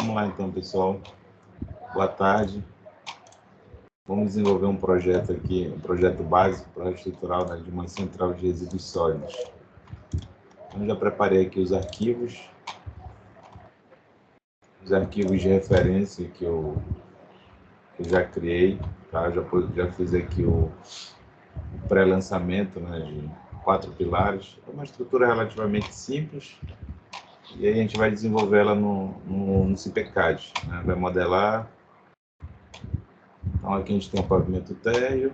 Vamos lá então, pessoal. Boa tarde. Vamos desenvolver um projeto aqui, um projeto básico, projeto estrutural, né, de uma central de resíduos sólidos. Então, já preparei aqui os arquivos de referência que eu já criei, tá? Já fiz aqui o pré-lançamento, né, de 4 pilares. É uma estrutura relativamente simples, e aí a gente vai desenvolver ela no CIPECAD, né? Vai modelar. Então aqui a gente tem o pavimento térreo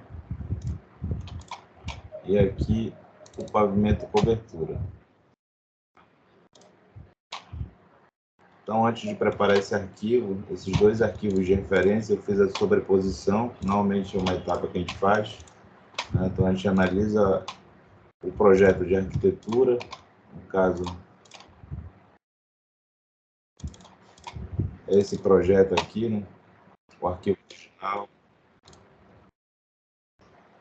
e aqui o pavimento cobertura. Então, antes de preparar esse arquivo, esses dois arquivos de referência, eu fiz a sobreposição, normalmente é uma etapa que a gente faz, né? Então a gente analisa o projeto de arquitetura, no caso, esse projeto aqui, né? O arquivo original,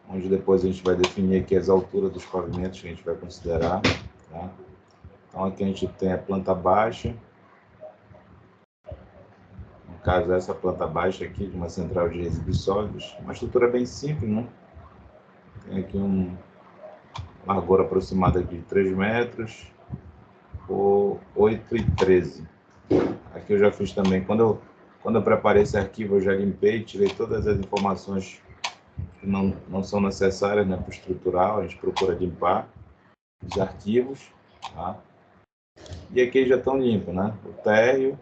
onde depois a gente vai definir aqui as alturas dos pavimentos que a gente vai considerar, tá? Então aqui a gente tem a planta baixa, no caso essa planta baixa aqui de uma central de resíduos sólidos, uma estrutura bem simples, né? Tem aqui uma largura aproximada de 3 metros por 8,13. Aqui eu já fiz também, quando eu preparei esse arquivo, eu já limpei, tirei todas as informações que não são necessárias, né, para o estrutural. A gente procura limpar os arquivos, tá? E aqui já estão limpos, né? O térreo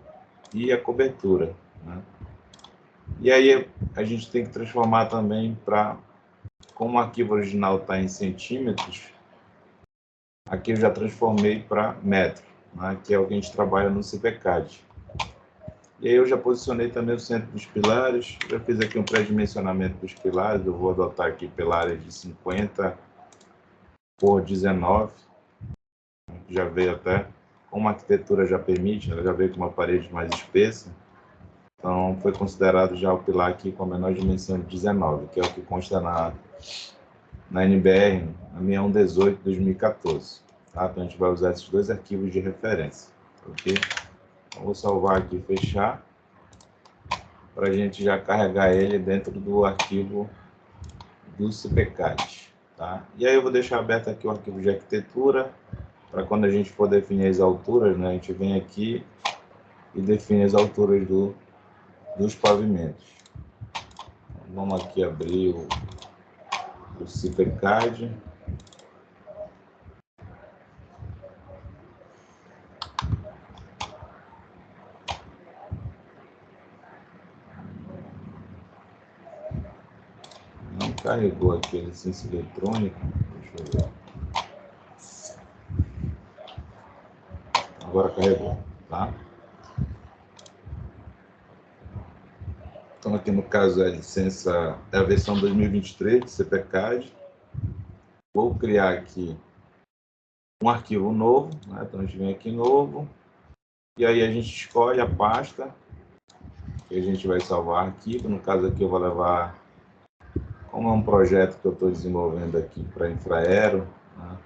e a cobertura, né? E aí a gente tem que transformar também para, como o arquivo original está em centímetros, aqui eu já transformei para metro, né, que é o que a gente trabalha no CIPECAD. E aí eu já posicionei também o centro dos pilares, já fiz aqui um pré-dimensionamento dos pilares, eu vou adotar aqui pilares de 50 por 19, já veio até, como a arquitetura já permite, ela já veio com uma parede mais espessa, então foi considerado já o pilar aqui com a menor dimensão de 19, que é o que consta na NBR, na 6118 de 2014. Tá? Então a gente vai usar esses dois arquivos de referência, ok? Então, vou salvar aqui e fechar, para a gente já carregar ele dentro do arquivo do CIPECAD, tá? E aí eu vou deixar aberto aqui o arquivo de arquitetura, para quando a gente for definir as alturas, né, a gente vem aqui e define as alturas dos pavimentos. Então, vamos aqui abrir o CIPECAD. Não carregou aqui a licença eletrônica. Deixa eu ver. Agora carregou, tá? Então aqui no caso a licença é a versão 2023 do CIPECAD. Vou criar aqui um arquivo novo, né? Então a gente vem aqui novo, e aí a gente escolhe a pasta que a gente vai salvar arquivo. No caso aqui eu vou levar, como é um projeto que eu estou desenvolvendo aqui para Infraero, né?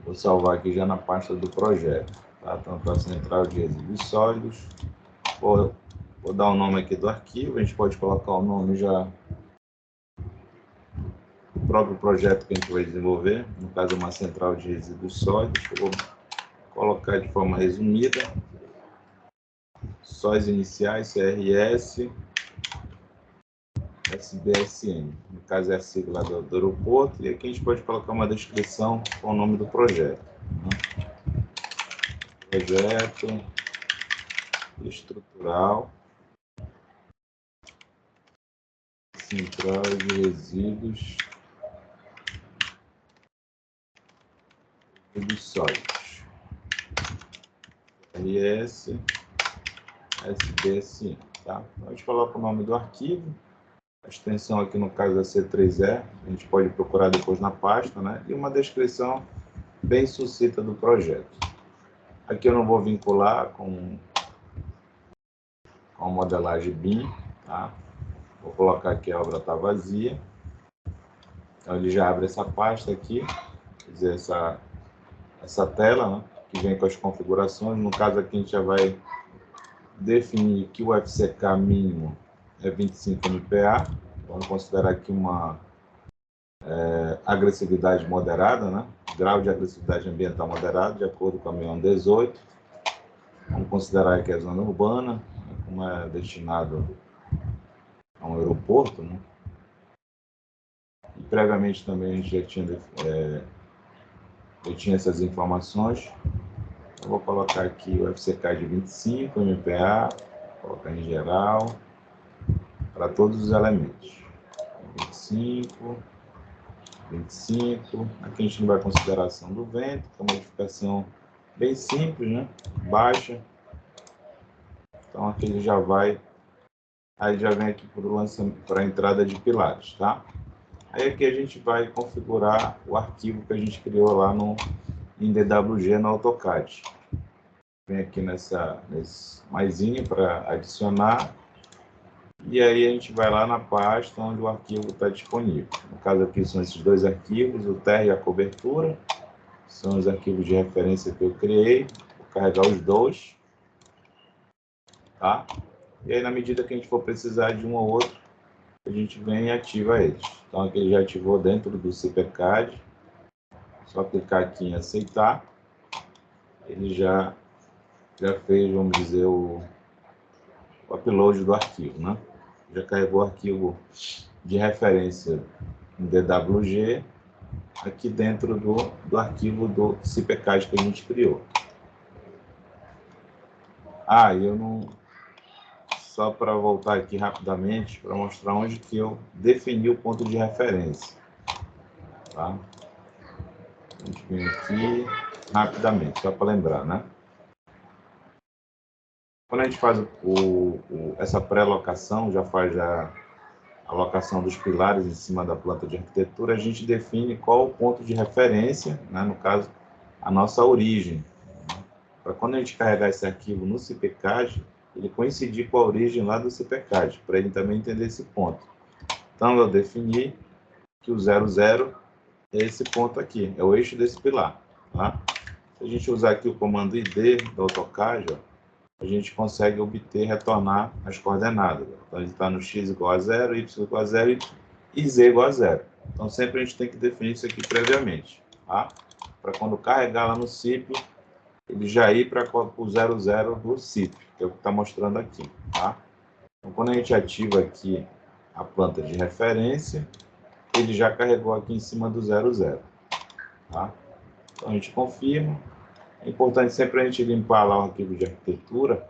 Vou salvar aqui já na pasta do projeto, tá? Então para a central de resíduos sólidos, vou dar o nome aqui do arquivo. A gente pode colocar o nome já do próprio projeto que a gente vai desenvolver, no caso uma central de resíduos sólidos. Eu vou colocar de forma resumida, sóis iniciais, CRS, SBSN, no caso é a sigla do aeroporto, e aqui a gente pode colocar uma descrição com o nome do projeto, né? Projeto estrutural central de resíduos sólidos, RS, SBSN, tá? Então a gente coloca o nome do arquivo, a extensão aqui no caso é C3E, a gente pode procurar depois na pasta, né? E uma descrição bem sucinta do projeto. Aqui eu não vou vincular com a modelagem BIM, tá? Vou colocar aqui a obra está vazia. Então ele já abre essa pasta aqui, quer dizer, essa tela, né? Que vem com as configurações. No caso aqui a gente já vai definir que o FCK mínimo é 25 MPa. Vamos considerar aqui uma agressividade moderada, né? Grau de agressividade ambiental moderado, de acordo com a 6118. Vamos considerar que é zona urbana, como é destinado a um aeroporto, né? E previamente também a gente já tinha, eu tinha essas informações. Eu vou colocar aqui o FCK de 25 MPa, vou colocar em geral, para todos os elementos. 25, 25. Aqui a gente não vai considerar ação do vento, que é uma modificação bem simples, né? Baixa. Então aqui ele já vai, aí já vem aqui para a entrada de pilares, tá? Aí aqui a gente vai configurar o arquivo que a gente criou lá em DWG no AutoCAD. Vem aqui nesse maisinho para adicionar. E aí a gente vai lá na pasta onde o arquivo está disponível. No caso aqui são esses dois arquivos, o TR e a cobertura. São os arquivos de referência que eu criei. Vou carregar os dois. Tá? E aí na medida que a gente for precisar de um ou outro, a gente vem e ativa eles. Então aqui ele já ativou dentro do CPCAD. Só clicar aqui em aceitar. Ele já fez, vamos dizer, o upload do arquivo, né? Já carregou o arquivo de referência em DWG aqui dentro do arquivo do CPCAD que a gente criou. Eu não... Só para voltar aqui rapidamente, para mostrar onde que eu defini o ponto de referência. Tá? A gente vem aqui rapidamente, só para lembrar, né? Quando a gente faz essa pré-locação, já faz a locação dos pilares em cima da planta de arquitetura, a gente define qual o ponto de referência, né? No caso, a nossa origem. Para quando a gente carregar esse arquivo no CPCAD, ele coincidir com a origem lá do CPCAD, para ele também entender esse ponto. Então, eu defini que o 00 é esse ponto aqui, é o eixo desse pilar. Tá? Se a gente usar aqui o comando ID do AutoCAD, ó, a gente consegue obter, retornar as coordenadas. Então, ele está no x igual a 0, y igual a 0 e z igual a 0. Então, sempre a gente tem que definir isso aqui previamente. Tá? Para quando carregar lá no CIP, ele já ir para o 00 do CIP, que é o que está mostrando aqui. Tá? Então, quando a gente ativa aqui a planta de referência, ele já carregou aqui em cima do 00. Tá? Então, a gente confirma. É importante sempre a gente limpar lá o arquivo de arquitetura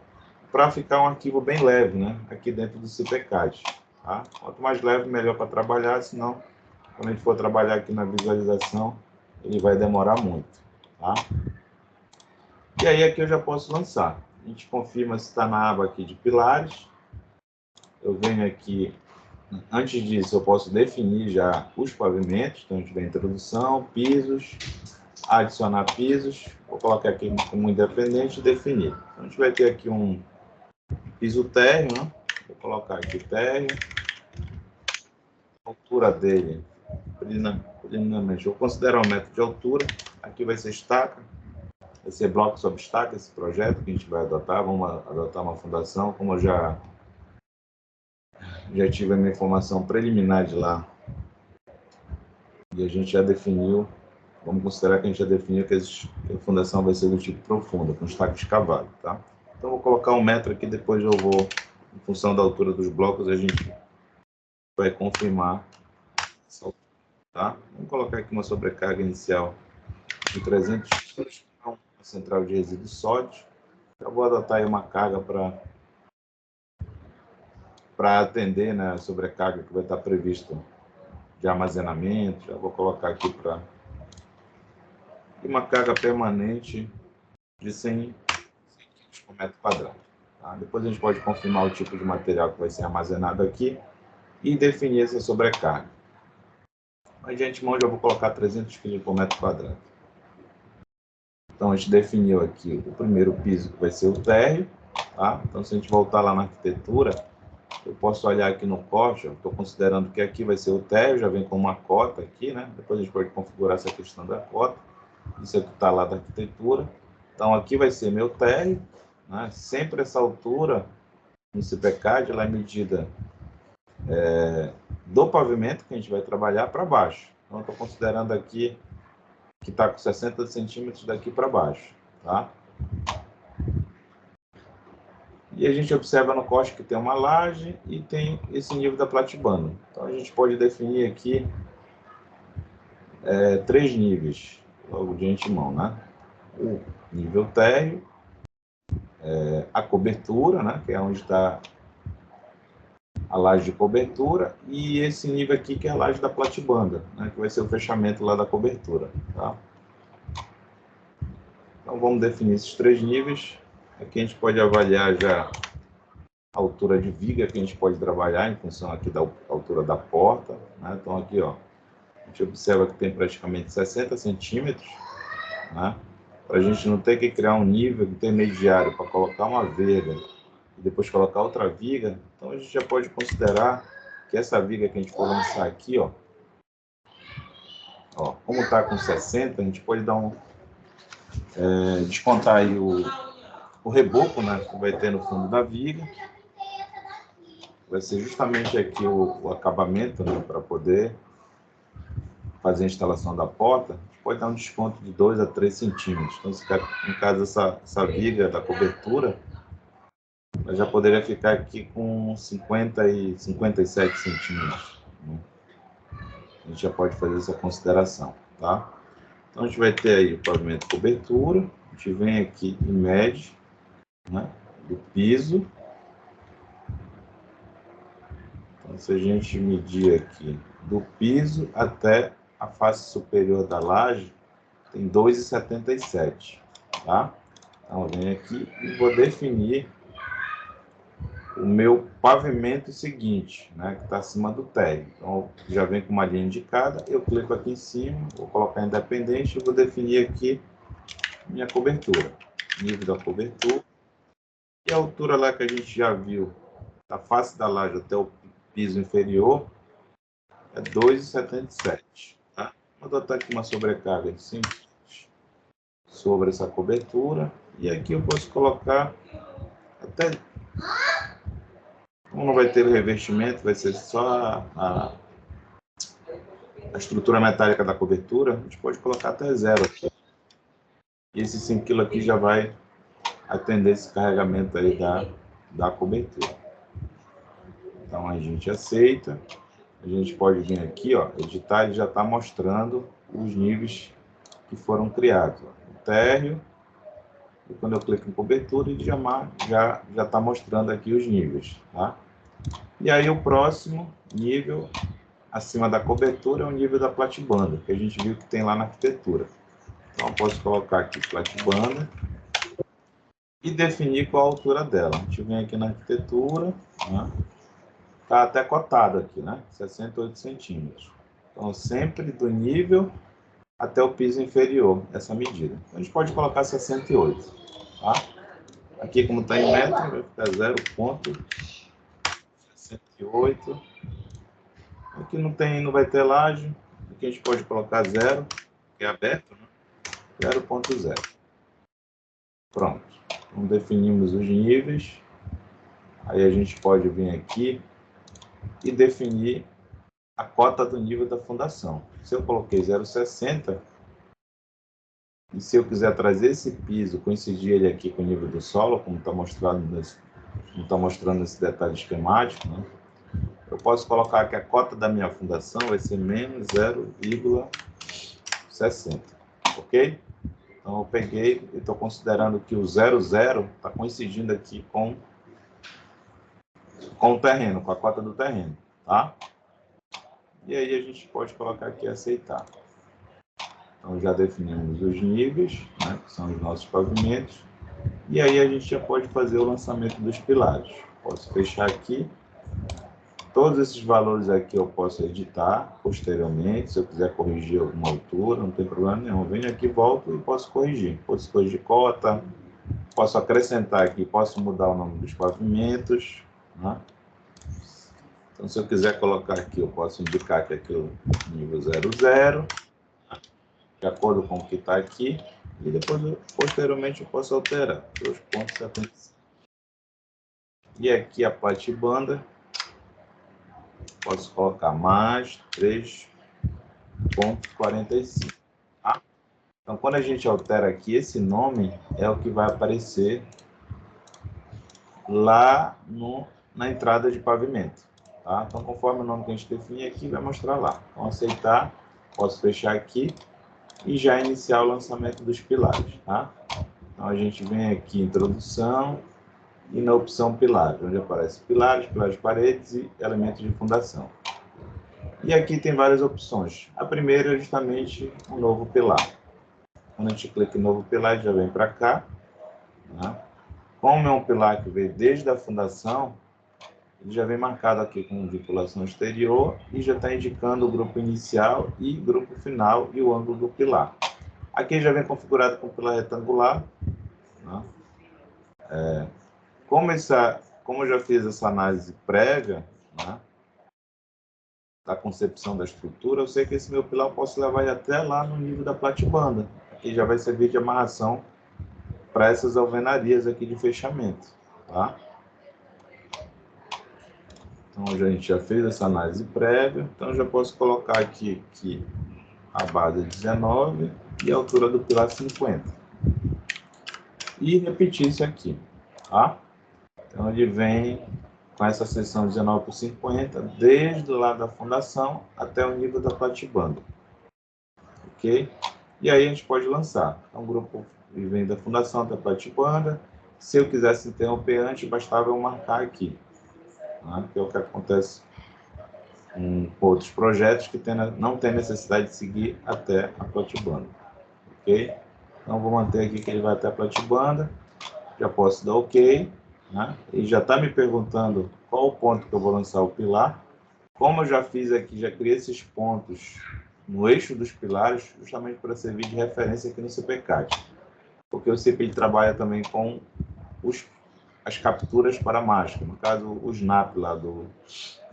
para ficar um arquivo bem leve, né? Aqui dentro do CPCAD. Tá? Quanto mais leve, melhor para trabalhar, senão, quando a gente for trabalhar aqui na visualização, ele vai demorar muito. Tá? E aí aqui eu já posso lançar. A gente confirma se está na aba aqui de pilares. Eu venho aqui, antes disso eu posso definir já os pavimentos. Então a gente vem introdução, pisos, adicionar pisos. Vou colocar aqui como independente e definir. Então, a gente vai ter aqui um piso térreo, né? Vou colocar aqui térreo. A altura dele, preliminarmente, vou considerar um metro de altura. Aqui vai ser estaca. Vai ser bloco sobre estaca esse projeto que a gente vai adotar. Vamos adotar uma fundação, como eu já tive a minha informação preliminar de lá. E a gente já definiu, vamos considerar que a gente já definiu que a fundação vai ser do tipo profunda, com estaca escavado, tá? Então, vou colocar 1 metro aqui, depois eu vou, em função da altura dos blocos, a gente vai confirmar essa altura, tá? Vamos colocar aqui uma sobrecarga inicial de 300 kg, uma central de resíduos sólidos. Eu vou adotar aí uma carga para atender, né, a sobrecarga que vai estar prevista de armazenamento. Já vou colocar aqui para uma carga permanente de 100 kg por metro quadrado. Tá? Depois a gente pode confirmar o tipo de material que vai ser armazenado aqui e definir essa sobrecarga. Mas de antemão já vou colocar 300 kg por metro quadrado. Então a gente definiu aqui o primeiro piso que vai ser o térreo. Tá? Então se a gente voltar lá na arquitetura, eu posso olhar aqui no corte, estou considerando que aqui vai ser o térreo, já vem com uma cota aqui, né? Depois a gente pode configurar essa questão da cota. Isso aqui está lá da arquitetura. Então aqui vai ser meu térreo, né? Sempre essa altura no CPCAD ela é medida do pavimento que a gente vai trabalhar para baixo. Então, eu estou considerando aqui que está com 60 centímetros daqui para baixo, tá? E a gente observa no corte que tem uma laje e tem esse nível da platibanda. Então, a gente pode definir aqui 3 níveis, logo de antemão, né? O nível térreo, a cobertura, né? Que é onde está a laje de cobertura, e esse nível aqui que é a laje da platibanda, né? Que vai ser o fechamento lá da cobertura, tá? Então, vamos definir esses 3 níveis. Aqui a gente pode avaliar já a altura de viga que a gente pode trabalhar em função aqui da altura da porta, né? Então, aqui, ó, a gente observa que tem praticamente 60 centímetros, né? Para a gente não ter que criar um nível intermediário para colocar uma verga e depois colocar outra viga, então a gente já pode considerar que essa viga que a gente for lançar aqui, ó, como está com 60, a gente pode dar descontar aí o reboco, né, que vai ter no fundo da viga. Vai ser justamente aqui o acabamento, né, para poder fazer a instalação da porta. A gente pode dar um desconto de 2 a 3 centímetros. Então, no caso essa viga da cobertura, ela já poderia ficar aqui com 50 e 57 centímetros, né? A gente já pode fazer essa consideração, tá? Então, a gente vai ter aí o pavimento cobertura, a gente vem aqui e mede, né, do piso. Então, se a gente medir aqui do piso até a face superior da laje, tem 2,77, tá? Então, eu venho aqui e vou definir o meu pavimento seguinte, né, que está acima do térreo. Então, já vem com uma linha indicada, eu clico aqui em cima, vou colocar independente e vou definir aqui minha cobertura. Nível da cobertura. E a altura lá que a gente já viu, da face da laje até o piso inferior, é 2,77, tá? Vou adotar aqui uma sobrecarga de 5 sobre essa cobertura. E aqui eu posso colocar até... Como não vai ter o revestimento, vai ser só a estrutura metálica da cobertura, a gente pode colocar até 0 aqui. E esse 5 kg aqui já vai atender esse carregamento aí da cobertura. Então a gente aceita. A gente pode vir aqui, ó, editar, ele já está mostrando os níveis que foram criados. Ó. O térreo, e quando eu clico em cobertura, ele já está mostrando aqui os níveis, tá? E aí o próximo nível acima da cobertura é o nível da platibanda, que a gente viu que tem lá na arquitetura. Então eu posso colocar aqui platibanda e definir qual a altura dela. A gente vem aqui na arquitetura, né? Tá até cotado aqui, né? 68 centímetros. Então sempre do nível até o piso inferior, essa medida. Então, a gente pode colocar 68, tá? Aqui, como está em metro, vai ficar 0,68. Aqui não vai ter laje. Aqui a gente pode colocar 0, que é aberto, né? 0,0. Pronto. Então, definimos os níveis. Aí a gente pode vir aqui e definir a cota do nível da fundação. Se eu coloquei 0,60, e se eu quiser trazer esse piso, coincidir ele aqui com o nível do solo, como está mostrando nesse detalhe esquemático, né? Eu posso colocar que a cota da minha fundação vai ser menos 0,60, ok? Então eu peguei e estou considerando que o 0,0 está coincidindo aqui com o terreno, com a cota do terreno, tá? E aí a gente pode colocar aqui aceitar. Então já definimos os níveis, né, que são os nossos pavimentos, e aí a gente já pode fazer o lançamento dos pilares. Posso fechar aqui. Todos esses valores aqui eu posso editar posteriormente, se eu quiser corrigir alguma altura, não tem problema nenhum. Eu venho aqui, volto e posso corrigir. Posso corrigir cota, posso acrescentar aqui, posso mudar o nome dos pavimentos, né? Então, se eu quiser colocar aqui, eu posso indicar que aqui é o nível 00, de acordo com o que está aqui. e depois, posteriormente, eu posso alterar 2,75. E aqui a platibanda, posso colocar mais 3,45. Tá? Então, quando a gente altera aqui, esse nome é o que vai aparecer lá na entrada de pavimento. Tá? Então, conforme o nome que a gente definir aqui, vai mostrar lá. Então, aceitar, posso fechar aqui e já iniciar o lançamento dos pilares. Tá? Então, a gente vem aqui, introdução, e na opção pilares, onde aparece pilares, pilares de paredes e elementos de fundação. E aqui tem várias opções. A primeira é justamente um novo pilar. Quando a gente clica em novo pilar, já vem para cá. Né? Como é um pilar que veio desde a fundação, ele já vem marcado aqui com vinculação exterior e já está indicando o grupo inicial e grupo final e o ângulo do pilar. Aqui já vem configurado com pilar retangular. Né? Como eu já fiz essa análise prévia, né, da concepção da estrutura, eu sei que esse meu pilar eu posso levar ele até lá no nível da platibanda. Aqui já vai servir de amarração para essas alvenarias aqui de fechamento. Tá? Então, a gente já fez essa análise prévia, então eu já posso colocar aqui que a base é 19 e a altura do pilar 50. E repetir isso aqui. Tá? Então, ele vem com essa seção 19 por 50, desde lá da fundação até o nível da platibanda. Ok? E aí a gente pode lançar. Então, o grupo vem da fundação até a platibanda. Se eu quisesse interromper antes, bastava eu marcar aqui. Né? Que é o que acontece com outros projetos que não tem necessidade de seguir até a platibanda. Ok? Então, vou manter aqui que ele vai até a platibanda. Já posso dar OK. Né? E já está me perguntando qual o ponto que eu vou lançar o pilar. Como eu já fiz aqui, já criei esses pontos no eixo dos pilares, justamente para servir de referência aqui no CPCAD. Porque o CP trabalha também com as capturas para máscara, no caso o SNAP lá,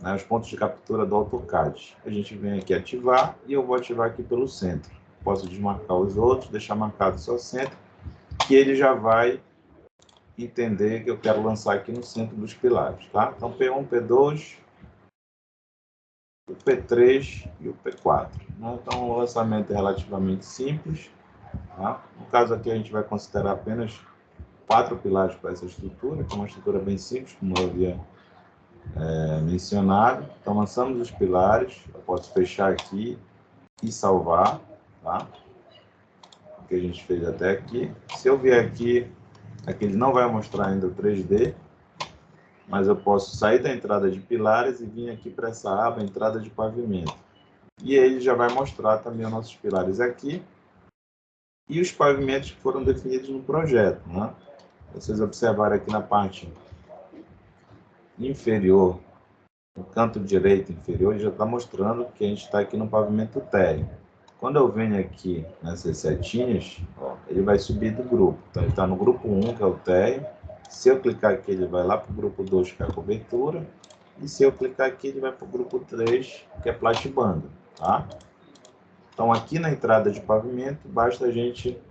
né, os pontos de captura do AutoCAD. A gente vem aqui ativar e eu vou ativar aqui pelo centro. Posso desmarcar os outros, deixar marcado só o centro, que ele já vai entender que eu quero lançar aqui no centro dos pilares, tá? Então, P1, P2, o P3 e o P4. Né? Então, o lançamento é relativamente simples. Tá? No caso aqui, a gente vai considerar apenas 4 pilares para essa estrutura, que é uma estrutura bem simples, como eu havia mencionado. Então, lançamos os pilares, eu posso fechar aqui e salvar, tá? O que a gente fez até aqui. Se eu vier aqui ele não vai mostrar ainda o 3D, mas eu posso sair da entrada de pilares e vir aqui para essa aba entrada de pavimento. E aí ele já vai mostrar também os nossos pilares aqui e os pavimentos que foram definidos no projeto. Né? Vocês observarem aqui na parte inferior, no canto direito inferior, ele já está mostrando que a gente está aqui no pavimento térreo. Quando eu venho aqui nessas setinhas, ó, ele vai subir do grupo. Então, ele está no grupo 1, que é o térreo. Se eu clicar aqui, ele vai lá para o grupo 2, que é a cobertura. E se eu clicar aqui, ele vai para o grupo 3, que é platibanda. Tá? Então, aqui na entrada de pavimento, basta a gente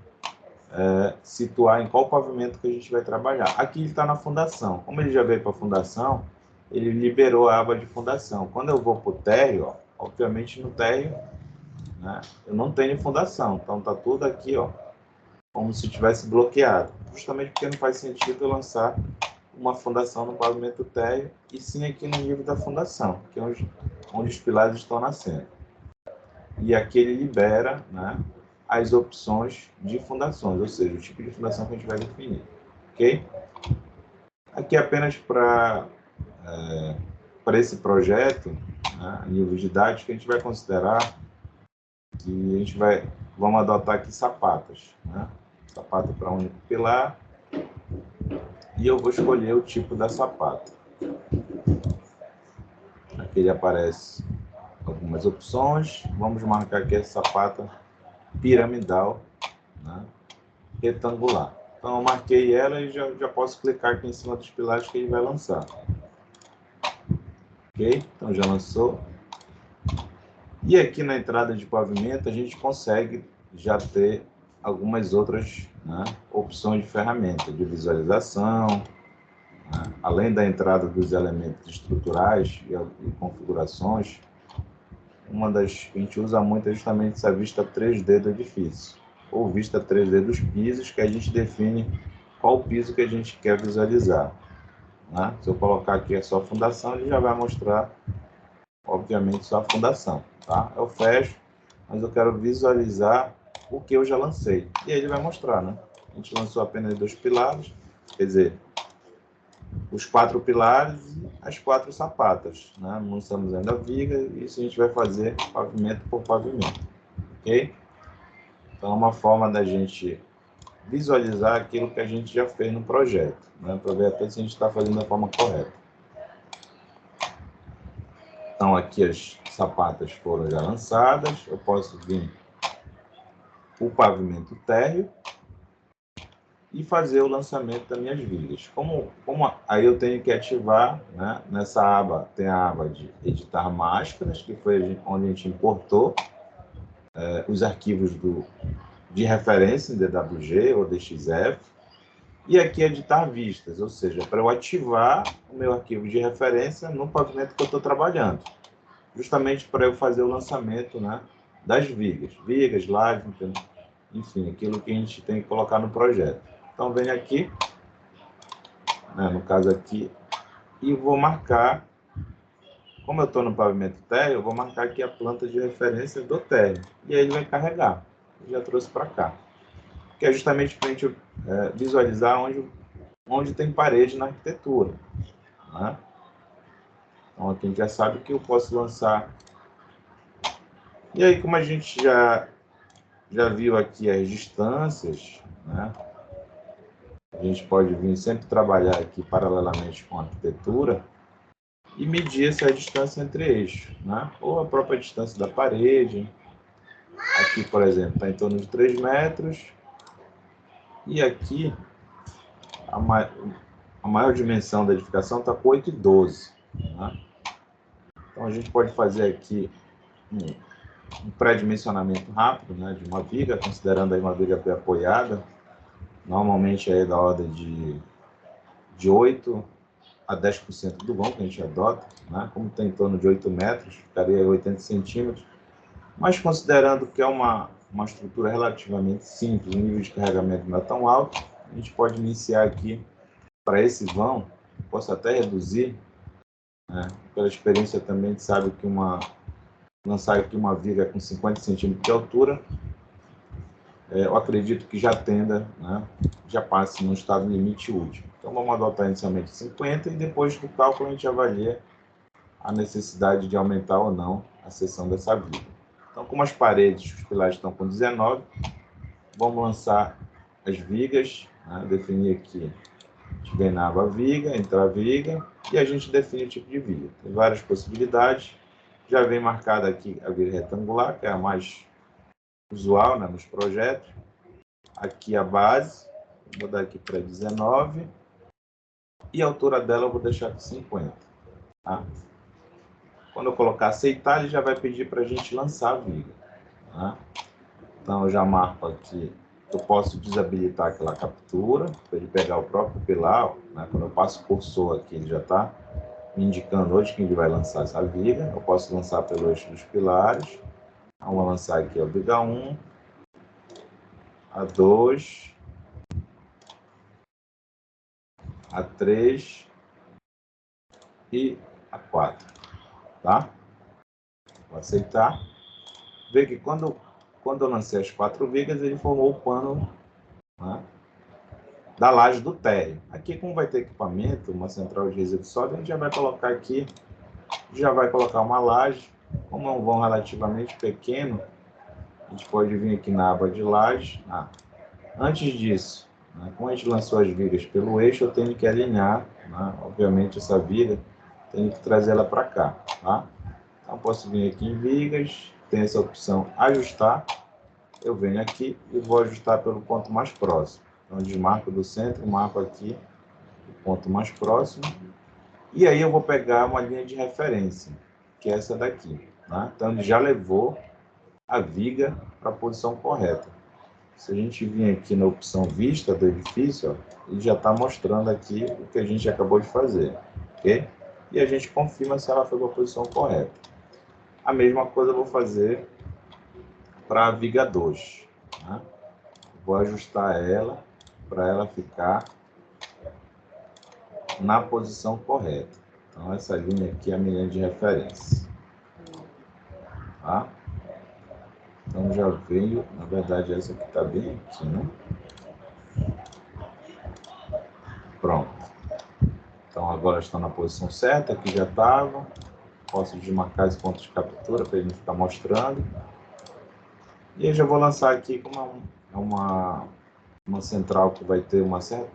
situar em qual pavimento que a gente vai trabalhar. Aqui ele está na fundação. Como ele já veio para a fundação, ele liberou a aba de fundação. Quando eu vou para o térreo, ó, obviamente no térreo, né, eu não tenho fundação. Então, está tudo aqui, ó, como se tivesse bloqueado. Justamente porque não faz sentido eu lançar uma fundação no pavimento térreo e sim aqui no nível da fundação, que é onde os pilares estão nascendo. E aqui ele libera, né, as opções de fundações, ou seja, o tipo de fundação que a gente vai definir. Ok? Aqui apenas para esse projeto, né, a nível didático, a gente vai considerar que vamos adotar aqui sapatas. Né? Sapata para um único pilar. E eu vou escolher o tipo da sapata. Aqui ele aparece algumas opções. Vamos marcar aqui a sapata piramidal, né, retangular. Então, eu marquei ela e já posso clicar aqui em cima dos pilares que ele vai lançar. Ok? Então, já lançou. E aqui na entrada de pavimento, a gente consegue já ter algumas outras, né, opções de ferramenta de visualização, né, além da entrada dos elementos estruturais e configurações. Uma das que a gente usa muito é justamente essa vista 3D do edifício, ou vista 3D dos pisos, que a gente define qual o piso que a gente quer visualizar, né? Se eu colocar aqui a sua fundação, ele já vai mostrar, obviamente, só a fundação, tá? Eu fecho, mas eu quero visualizar o que eu já lancei. E aí ele vai mostrar, né? A gente lançou apenas 2 pilares, quer dizer, os 4 pilares e as 4 sapatas, né? Não lançamos ainda a viga, e isso a gente vai fazer pavimento por pavimento, ok? Então é uma forma da gente visualizar aquilo que a gente já fez no projeto, né? Para ver até se a gente está fazendo da forma correta. Então aqui as sapatas foram já lançadas, eu posso vir o pavimento térreo e fazer o lançamento das minhas vigas. Aí eu tenho que ativar, né, nessa aba, tem a aba de editar máscaras, que foi onde a gente importou os arquivos de referência em DWG ou DXF, e aqui editar vistas, ou seja, para eu ativar o meu arquivo de referência no pavimento que eu estou trabalhando, justamente para eu fazer o lançamento, né, das vigas, lajes, enfim, aquilo que a gente tem que colocar no projeto. Então, venho aqui, né, no caso aqui, e vou marcar, como eu estou no pavimento térreo, eu vou marcar aqui a planta de referência do térreo, e aí ele vai carregar. Eu já trouxe para cá, que é justamente para a gente visualizar onde tem parede na arquitetura, né? Então, aqui a gente já sabe que eu posso lançar. E aí, como a gente já viu aqui as distâncias, né? A gente pode vir sempre trabalhar aqui paralelamente com a arquitetura e medir essa distância entre eixos, né? Ou a própria distância da parede. Aqui, por exemplo, está em torno de 3 metros. E aqui, a maior dimensão da edificação está com 8,12. Né? Então, a gente pode fazer aqui um pré-dimensionamento rápido, né, de uma viga, considerando aí uma viga apoiada, normalmente é da ordem de 8 a 10% do vão que a gente adota, né? Como tem em torno de 8 metros, ficaria 80 centímetros, mas considerando que é uma estrutura relativamente simples, o nível de carregamento não é tão alto, a gente pode iniciar aqui para esse vão, posso até reduzir, né? Pela experiência também a gente sabe que lançar aqui uma viga com 50 centímetros de altura, eu acredito que já tenda, né, já passe no estado limite útil. Então, vamos adotar inicialmente 50 e depois do cálculo a gente avalia a necessidade de aumentar ou não a seção dessa viga. Então, como as paredes, os pilares estão com 19, vamos lançar as vigas, né, definir aqui, a gente vem na aba viga, entrar viga, e a gente define o tipo de viga. Tem várias possibilidades, já vem marcada aqui a viga retangular, que é a mais usual, né, nos projetos. Aqui a base, vou dar aqui para 19, e a altura dela eu vou deixar com 50. Tá? Quando eu colocar aceitar, ele já vai pedir para a gente lançar a viga. Tá? Então eu já marco aqui, eu posso desabilitar aquela captura, para ele pegar o próprio pilar, né? Quando eu passo o cursor aqui, ele já está me indicando onde que ele vai lançar essa viga. Eu posso lançar pelo eixo dos pilares. Então, vou lançar aqui a viga 1, a 2, a 3 e a 4, tá? Vou aceitar. Vê que quando eu lancei as 4 vigas, ele formou o pano, né, da laje do térreo. Aqui, como vai ter equipamento, uma central de resíduo sólido, a gente já vai colocar aqui, já vai colocar uma laje. Como é um vão relativamente pequeno, a gente pode vir aqui na aba de laje. Antes disso, né, como a gente lançou as vigas pelo eixo, eu tenho que alinhar, né, obviamente, essa viga, tenho que trazer ela para cá, tá? Então, posso vir aqui em vigas, tem essa opção ajustar, eu venho aqui e vou ajustar pelo ponto mais próximo. Então, desmarco do centro, marco aqui o ponto mais próximo, e aí eu vou pegar uma linha de referência, que é essa daqui, tá? Então, ele já levou a viga para a posição correta. Se a gente vir aqui na opção vista do edifício, ó, ele já está mostrando aqui o que a gente acabou de fazer, ok? E a gente confirma se ela foi para a posição correta. A mesma coisa eu vou fazer para a viga 2. Né? Vou ajustar ela para ela ficar na posição correta. Então, essa linha aqui é a minha linha de referência. Tá? Então, já veio, na verdade, essa aqui está bem aqui, né? Pronto. Então, agora está na posição certa, aqui já estava. Posso desmarcar esse ponto de captura para ele não ficar mostrando. E eu já vou lançar aqui como uma central que vai ter uma certa...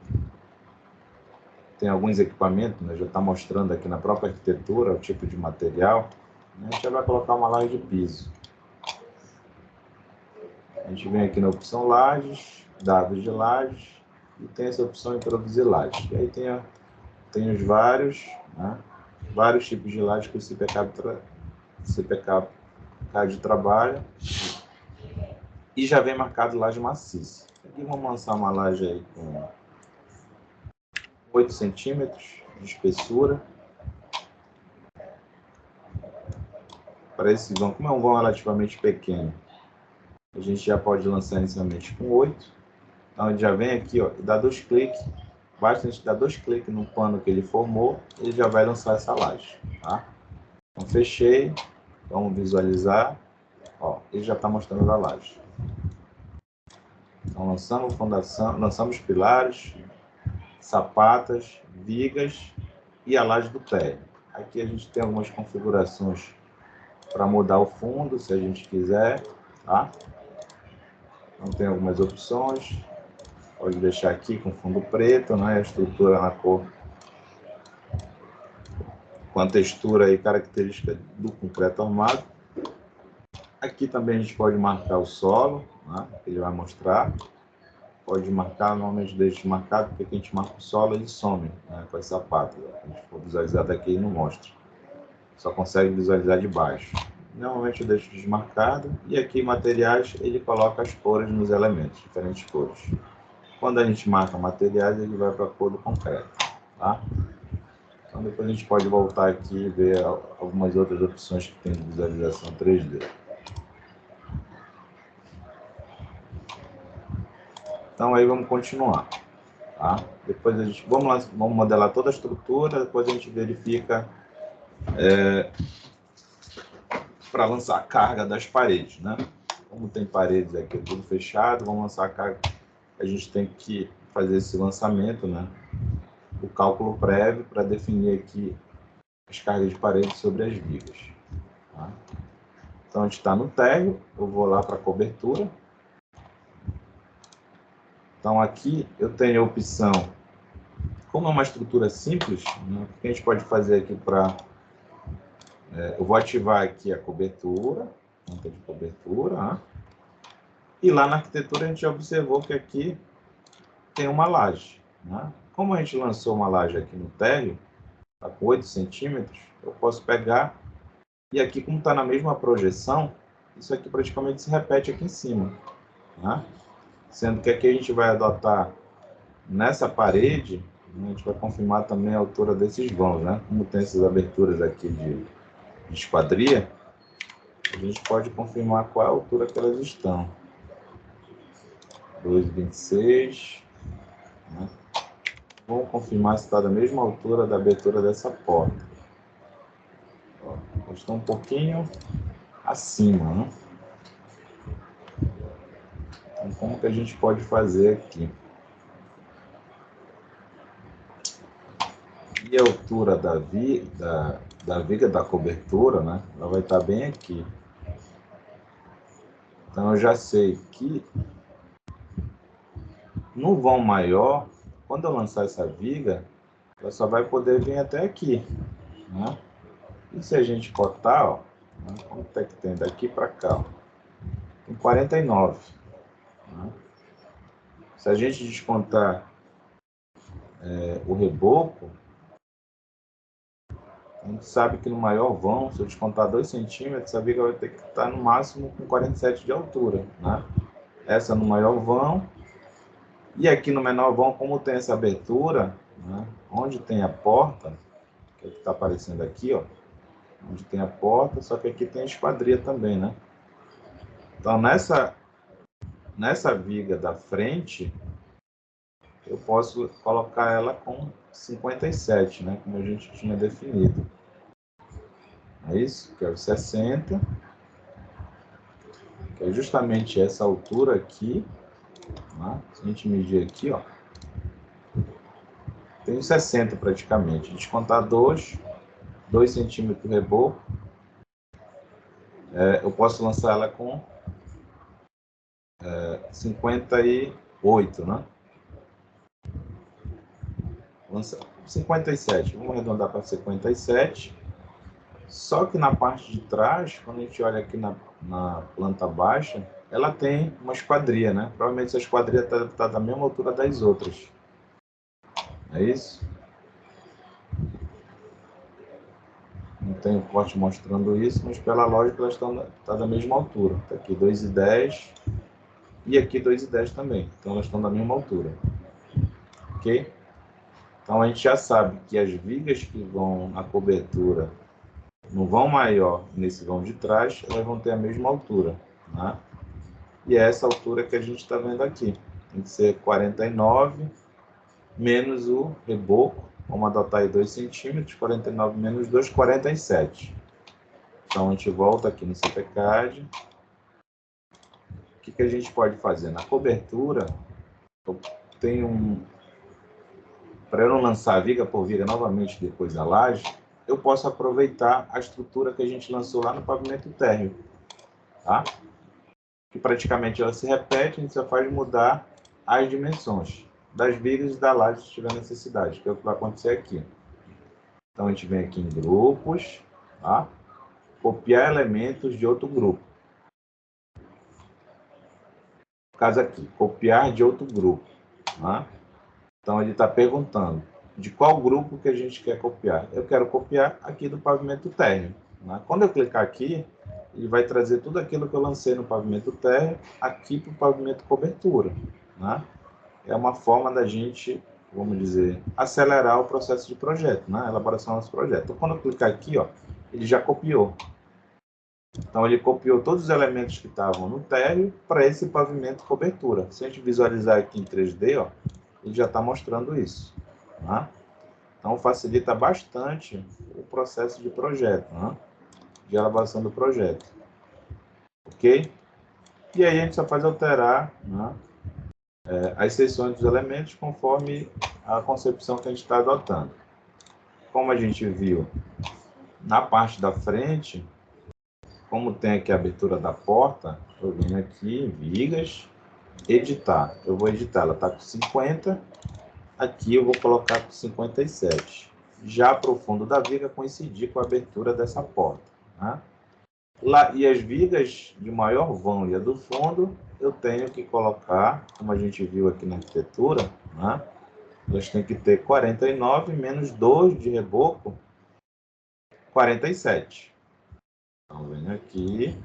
Tem alguns equipamentos, né? Já está mostrando aqui na própria arquitetura o tipo de material. A gente já vai colocar uma laje de piso. A gente vem aqui na opção lajes, dados de lajes, e tem essa opção introduzir lajes. E aí tem os vários, né? Vários tipos de lajes que o CPK trabalha. E já vem marcado laje maciça. Aqui vamos lançar uma laje aí com 8 centímetros de espessura. Para esse vão, como é um vão relativamente pequeno, a gente já pode lançar inicialmente com 8. Então, a gente já vem aqui, ó, e dá 2 cliques. Basta a gente dar 2 cliques no pano que ele formou, ele já vai lançar essa laje. Tá? Então, fechei. Vamos visualizar. Ó, ele já está mostrando a laje. Então, lançamos fundação, lançamos pilares, sapatas, vigas e a laje do térreo. Aqui a gente tem algumas configurações para mudar o fundo, se a gente quiser, tá? Então tem algumas opções. Pode deixar aqui com fundo preto, né? A estrutura na cor com a textura e característica do concreto armado. Aqui também a gente pode marcar o solo, né? Ele vai mostrar. Pode marcar, normalmente deixa marcado, porque aqui a gente marca o solo ele some, né? Com as sapatas. Se a gente for visualizar daqui, ele não mostra. Só consegue visualizar de baixo. Normalmente eu deixo desmarcado. E aqui materiais, ele coloca as cores nos elementos, diferentes cores. Quando a gente marca materiais, ele vai para a cor do concreto. Tá? Então depois a gente pode voltar aqui e ver algumas outras opções que tem de visualização 3D. Então aí vamos continuar. Tá? Depois a gente vamos modelar toda a estrutura, depois a gente verifica para lançar a carga das paredes, né? Como tem paredes aqui tudo fechado, vamos lançar a carga. A gente tem que fazer esse lançamento, né? O cálculo prévio para definir aqui as cargas de parede sobre as vigas. Tá? Então a gente está no térreo, eu vou lá para a cobertura. Então aqui eu tenho a opção, como é uma estrutura simples, né? O que a gente pode fazer aqui para... eu vou ativar aqui a cobertura, ponta de cobertura, né? E lá na arquitetura a gente já observou que aqui tem uma laje. Né? Como a gente lançou uma laje aqui no térreo, tá com 8 centímetros, eu posso pegar, e aqui como está na mesma projeção, isso aqui praticamente se repete aqui em cima. Né? Sendo que aqui a gente vai adotar nessa parede, a gente vai confirmar também a altura desses vãos, né? Como tem essas aberturas aqui de esquadria, a gente pode confirmar qual é a altura que elas estão. 2,26. Né? Vamos confirmar se está da mesma altura da abertura dessa porta. Está um pouquinho acima, né? Então, como que a gente pode fazer aqui? E a altura da viga da cobertura, né? Ela vai estar bem aqui. Então, eu já sei que no vão maior, quando eu lançar essa viga, ela só vai poder vir até aqui, né? E se a gente cortar, ó, né? Quanto é que tem daqui para cá? Ó, tem 49. Né? Se a gente descontar o reboco, a gente sabe que no maior vão, se eu descontar 2 centímetros, a viga vai ter que estar no máximo com 47 de altura, né? essa no maior vão, e aqui no menor vão, como tem essa abertura, né, onde tem a porta, que é o que está aparecendo aqui, ó, onde tem a porta, só que aqui tem a esquadria também, né? Então, nessa viga da frente, eu posso colocar ela com 57, né? Como a gente tinha definido. É isso? Que é o 60. Que é justamente essa altura aqui. Né? Se a gente medir aqui, ó. Tem 60 praticamente. Descontar 2 centímetros reboco. Eu posso lançar ela com 58, né? 57, vamos arredondar para 57. Só que na parte de trás, quando a gente olha aqui na planta baixa, ela tem uma esquadria, né? Provavelmente essa esquadria está da mesma altura das outras. É isso? Não tem o corte mostrando isso, mas pela lógica elas estão da mesma altura. Está aqui 2,10 e aqui 2,10 também. Então elas estão da mesma altura. Ok? Então a gente já sabe que as vigas que vão na cobertura no vão maior, nesse vão de trás, elas vão ter a mesma altura. Né? E é essa altura que a gente está vendo aqui. Tem que ser 49 menos o reboco. Vamos adotar aí 2 centímetros. 49 menos 2, 47. Então a gente volta aqui no CPCAD. O que a gente pode fazer? Na cobertura, eu tenho para eu não lançar a viga por viga novamente depois da laje, eu posso aproveitar a estrutura que a gente lançou lá no pavimento térreo, tá? Que praticamente ela se repete, a gente só faz mudar as dimensões das vigas e da laje se tiver necessidade, que é o que vai acontecer aqui. Então a gente vem aqui em grupos, tá? Copiar elementos de outro grupo. No caso aqui, copiar de outro grupo, tá? Então ele está perguntando de qual grupo que a gente quer copiar. Eu quero copiar aqui do pavimento térreo. Né? Quando eu clicar aqui, ele vai trazer tudo aquilo que eu lancei no pavimento térreo aqui para o pavimento cobertura. Né? É uma forma da gente, vamos dizer, acelerar o processo de projeto, né? A elaboração do nosso projeto. Então, quando eu clicar aqui, ó, ele já copiou. Então, ele copiou todos os elementos que estavam no térreo para esse pavimento cobertura. Se a gente visualizar aqui em 3D, ó, ele já está mostrando isso. Né? Então, facilita bastante o processo de projeto, né? De elaboração do projeto. Ok? E aí a gente só faz alterar, né, as seções dos elementos conforme a concepção que a gente está adotando. Como a gente viu na parte da frente, como tem aqui a abertura da porta, eu venho aqui em vigas, editar. Eu vou editar, ela está com 50, aqui eu vou colocar com 57. Já para o fundo da viga coincidir com a abertura dessa porta. Né? Lá, e as vigas de maior vão e a do fundo, eu tenho que colocar, como a gente viu aqui na arquitetura, né? Elas têm que ter 49 menos 2 de reboco, 47. Então, venho aqui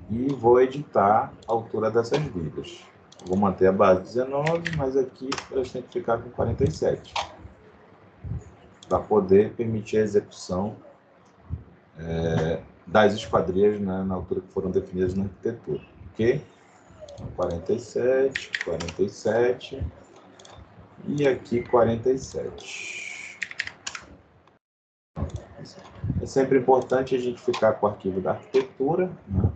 e vou editar a altura dessas vigas. Vou manter a base 19, mas aqui elas têm que ficar com 47. Para poder permitir a execução das esquadrias, né, na altura que foram definidas na arquitetura. Ok? Então, 47, 47 e aqui 47. É sempre importante a gente ficar com o arquivo da arquitetura, né,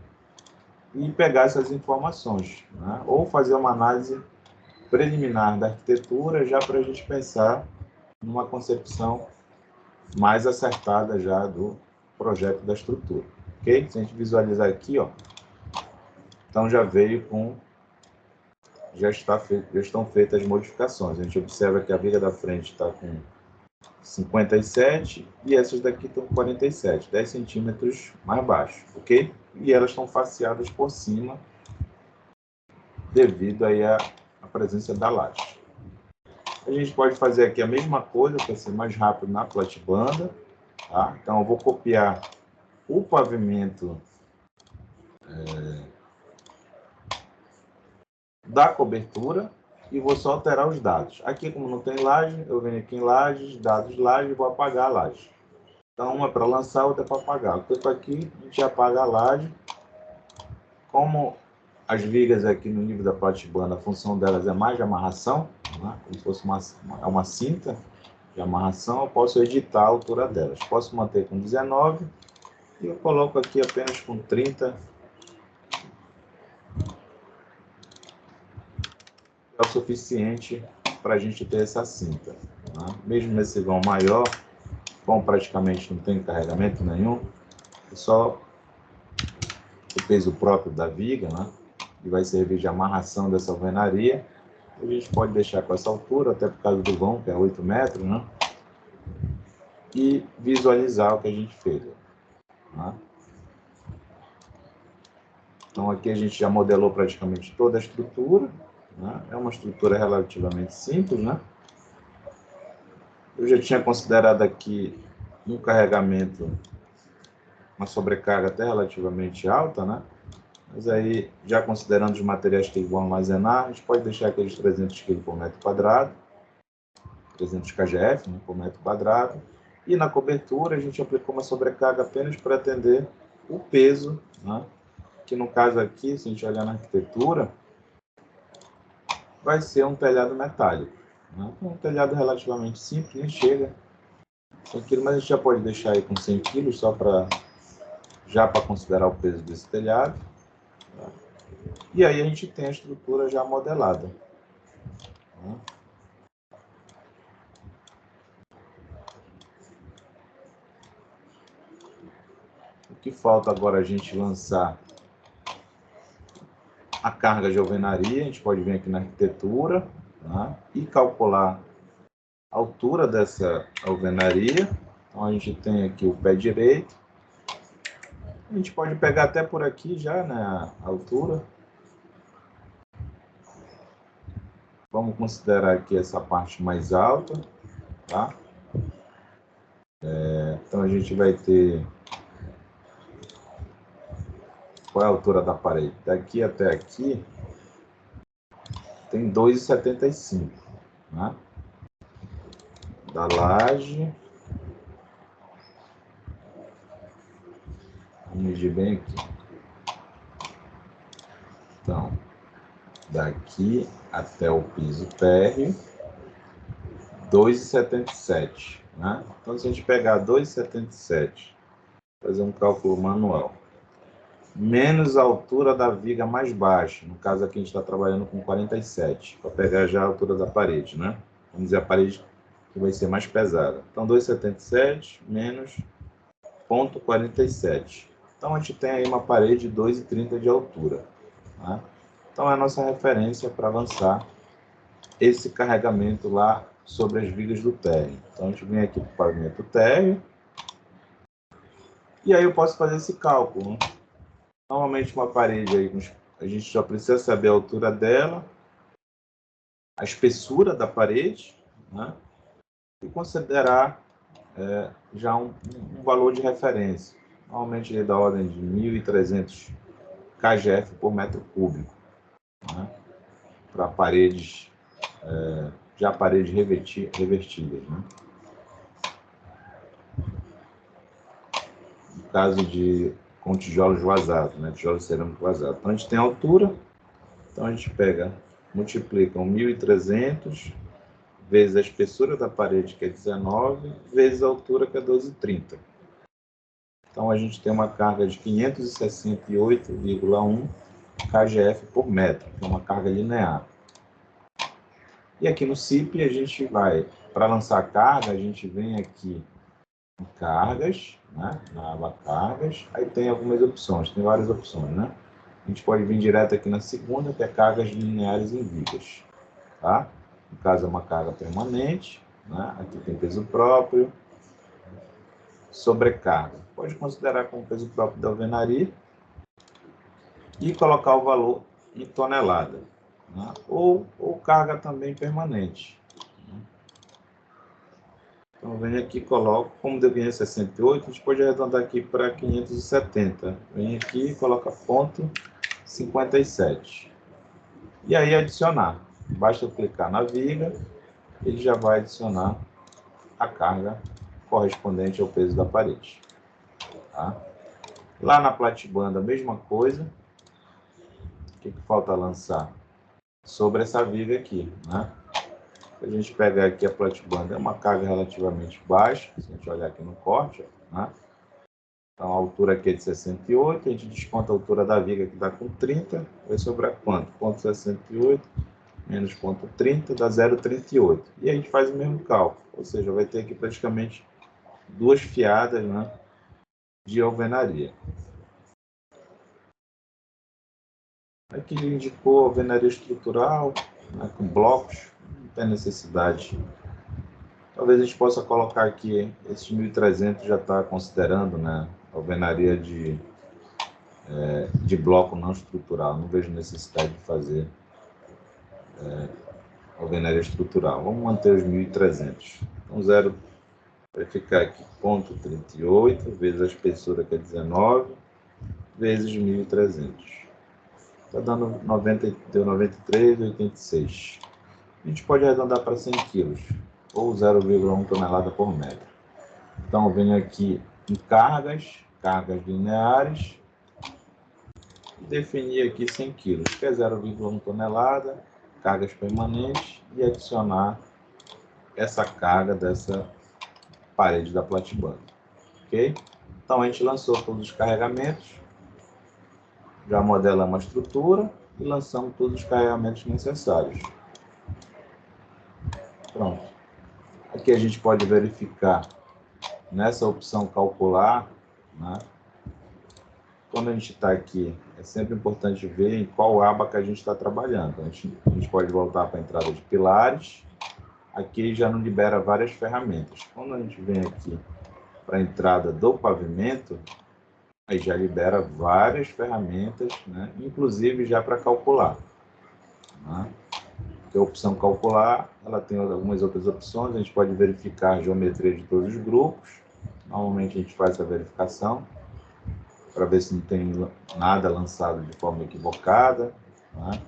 e pegar essas informações, né, ou fazer uma análise preliminar da arquitetura já para a gente pensar numa concepção mais acertada já do projeto da estrutura. Ok? Se a gente visualizar aqui, ó, então já veio com, já estão feitas as modificações. A gente observa que a viga da frente está com 57 e essas daqui estão com 47, 10 centímetros mais baixo, ok? E elas estão faceadas por cima devido aí à presença da laje. A gente pode fazer aqui a mesma coisa para ser mais rápido na platibanda, tá? Então eu vou copiar o pavimento da cobertura e vou só alterar os dados. Aqui, como não tem laje, eu venho aqui em lajes, dados laje, e vou apagar a laje. Então, uma é para lançar, outra é para apagar. Eu clico aqui, a gente apaga a laje. Como as vigas aqui no nível da platibanda, a função delas é mais de amarração, né? Como se fosse uma cinta de amarração, eu posso editar a altura delas. Posso manter com 19 e eu coloco aqui apenas com 30. É o suficiente para a gente ter essa cinta. Né? Mesmo nesse vão maior, como praticamente não tem carregamento nenhum, é só o peso próprio da viga, né? Que vai servir de amarração dessa alvenaria. A gente pode deixar com essa altura, até por causa do vão, que é 8 metros, né? E visualizar o que a gente fez. Né? Então aqui a gente já modelou praticamente toda a estrutura. Né? É uma estrutura relativamente simples, né? Eu já tinha considerado aqui um carregamento, uma sobrecarga até relativamente alta, né? Mas aí, já considerando os materiais que vão armazenar, a gente pode deixar aqueles 300 kg por metro quadrado, 300 kgf, né, por metro quadrado. E na cobertura a gente aplicou uma sobrecarga apenas para atender o peso, né? Que no caso aqui, se a gente olhar na arquitetura, vai ser um telhado metálico. Né? Um telhado relativamente simples, nem chega 100 kg, mas a gente já pode deixar aí com 100 kg só para considerar o peso desse telhado. Tá? E aí a gente tem a estrutura já modelada. Tá? O que falta agora é a gente lançar a carga de alvenaria. A gente pode vir aqui na arquitetura, tá? E calcular a altura dessa alvenaria. Então a gente tem aqui o pé direito. A gente pode pegar até por aqui já, né, a altura. Vamos considerar aqui essa parte mais alta, tá? Então a gente vai ter... Qual é a altura da parede? Daqui até aqui tem 2,75, né? Da laje. Vamos medir bem aqui. Então, daqui até o piso térreo, 2,77, né? Então, se a gente pegar 2,77, fazer um cálculo manual, menos a altura da viga mais baixa, no caso aqui a gente está trabalhando com 47, para pegar já a altura da parede, né? Vamos dizer a parede que vai ser mais pesada. Então, 2,77 menos 0,47. Então, a gente tem aí uma parede de 2,30 de altura. Né? Então, é a nossa referência para avançar esse carregamento lá sobre as vigas do térreo. Então, a gente vem aqui para o pavimento térreo. E aí eu posso fazer esse cálculo. Né? Normalmente, uma parede aí, a gente só precisa saber a altura dela, a espessura da parede, né? E considerar já um valor de referência. Normalmente, da ordem de 1.300 kgf por metro cúbico. Né? Para paredes, já paredes revertidas. Né? No caso com tijolos vazados, né? Tijolos cerâmicos vazados. Então, a gente tem a altura, então a gente multiplica 1.300 vezes a espessura da parede, que é 19, vezes a altura, que é 12,30. Então, a gente tem uma carga de 568,1 kgf por metro, que é uma carga linear. E aqui no CIP, a gente vai, para lançar a carga, a gente vem aqui em cargas, né? Na aba cargas, aí tem algumas opções, tem várias opções, né? A gente pode vir direto aqui na segunda, que é cargas lineares em vigas, tá? No caso, é uma carga permanente, né? Aqui tem peso próprio, sobrecarga. Pode considerar como peso próprio da alvenaria e colocar o valor em tonelada, né? Ou carga também permanente. Então, venho aqui e coloco, como deu 568, a gente pode arredondar aqui para 570. Vem aqui e coloca ponto 57. E aí adicionar. Basta clicar na viga, ele já vai adicionar a carga correspondente ao peso da parede. Tá? Lá na platibanda, a mesma coisa. O que falta lançar? Sobre essa viga aqui, né? Se a gente pegar aqui a platibanda, é uma carga relativamente baixa, se a gente olhar aqui no corte, né? Então a altura aqui é de 68, a gente desconta a altura da viga que está com 30, vai sobrar quanto? Ponto 68 menos ponto 30 dá 0,38. E a gente faz o mesmo cálculo, ou seja, vai ter aqui praticamente 2 fiadas, né, de alvenaria. Aqui ele indicou alvenaria estrutural, né, com blocos, não tem necessidade. Talvez a gente possa colocar aqui, esses 1.300 já está considerando, né, alvenaria de bloco não estrutural. Não vejo necessidade de fazer alvenaria estrutural. Vamos manter os 1.300. Então, zero vai ficar aqui, ponto 38, vezes a espessura, que é 19, vezes 1.300. Está dando 90, deu 93,86. A gente pode arredondar para 100 kg, ou 0,1 tonelada por metro. Então, eu venho aqui em cargas lineares, e definir aqui 100 kg, que é 0,1 tonelada, cargas permanentes, e adicionar essa carga dessa parede da platibanda. Ok? Então, a gente lançou todos os carregamentos, já modelamos a estrutura e lançamos todos os carregamentos necessários. Pronto. Aqui a gente pode verificar nessa opção calcular, né? Quando a gente está aqui, é sempre importante ver em qual aba que a gente está trabalhando. A gente pode voltar para a entrada de pilares. Aqui já não libera várias ferramentas. Quando a gente vem aqui para a entrada do pavimento, aí já libera várias ferramentas, né? Inclusive já para calcular. Né? A opção calcular, ela tem algumas outras opções. A gente pode verificar a geometria de todos os grupos. Normalmente a gente faz essa verificação para ver se não tem nada lançado de forma equivocada. Né?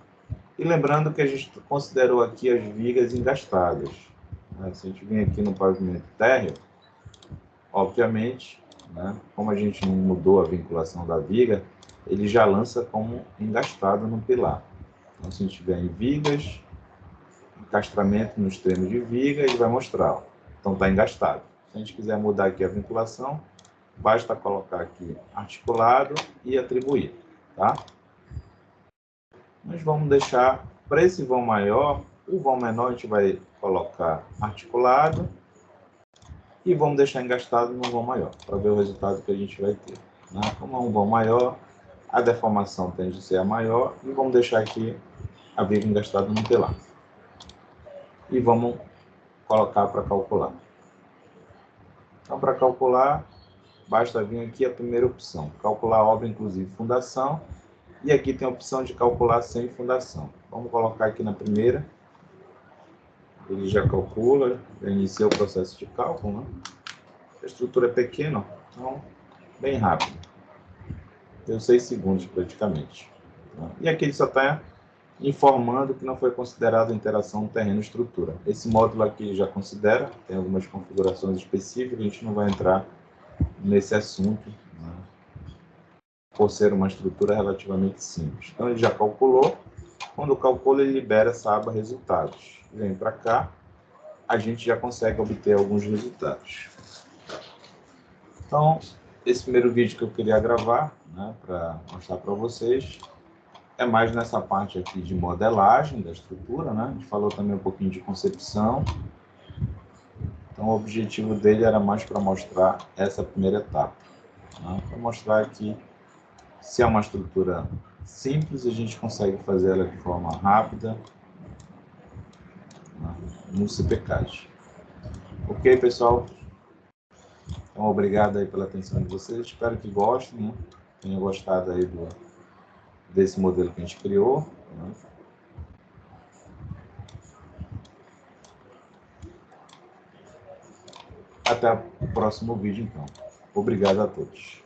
E lembrando que a gente considerou aqui as vigas engastadas. Né? Se a gente vir aqui no pavimento térreo, obviamente, né, como a gente não mudou a vinculação da viga, ele já lança como engastado no pilar. Então, se a gente tiver em vigas, encastramento no extremo de viga, ele vai mostrar. Ó. Então, está engastado. Se a gente quiser mudar aqui a vinculação, basta colocar aqui articulado e atribuir, tá? Nós vamos deixar para esse vão maior, o vão menor a gente vai colocar articulado e vamos deixar engastado no vão maior, para ver o resultado que a gente vai ter. Né? Como é um vão maior, a deformação tende a ser a maior e vamos deixar aqui a viga engastada no pilar. E vamos colocar para calcular. Então, para calcular, basta vir aqui a primeira opção, calcular obra inclusive fundação, e aqui tem a opção de calcular sem fundação. Vamos colocar aqui na primeira, ele já calcula, já inicia o processo de cálculo, né? A estrutura é pequena, então bem rápido, deu 6 segundos praticamente. E aqui ele só está informando que não foi considerado interação terreno-estrutura. Esse módulo aqui já considera, tem algumas configurações específicas, a gente não vai entrar nesse assunto, né, por ser uma estrutura relativamente simples. Então, ele já calculou. Quando calcula, ele libera essa aba resultados. Vem para cá, a gente já consegue obter alguns resultados. Então, esse primeiro vídeo que eu queria gravar, né, para mostrar para vocês, é mais nessa parte aqui de modelagem da estrutura, né? A gente falou também um pouquinho de concepção. Então, o objetivo dele era mais para mostrar essa primeira etapa, né? Para mostrar que se é uma estrutura simples, a gente consegue fazer ela de forma rápida, né, no CPCAD. Ok, pessoal? Então, obrigado aí pela atenção de vocês. Espero que gostem, né? Tenham gostado aí desse modelo que a gente criou, né? Até o próximo vídeo, então. Obrigado a todos.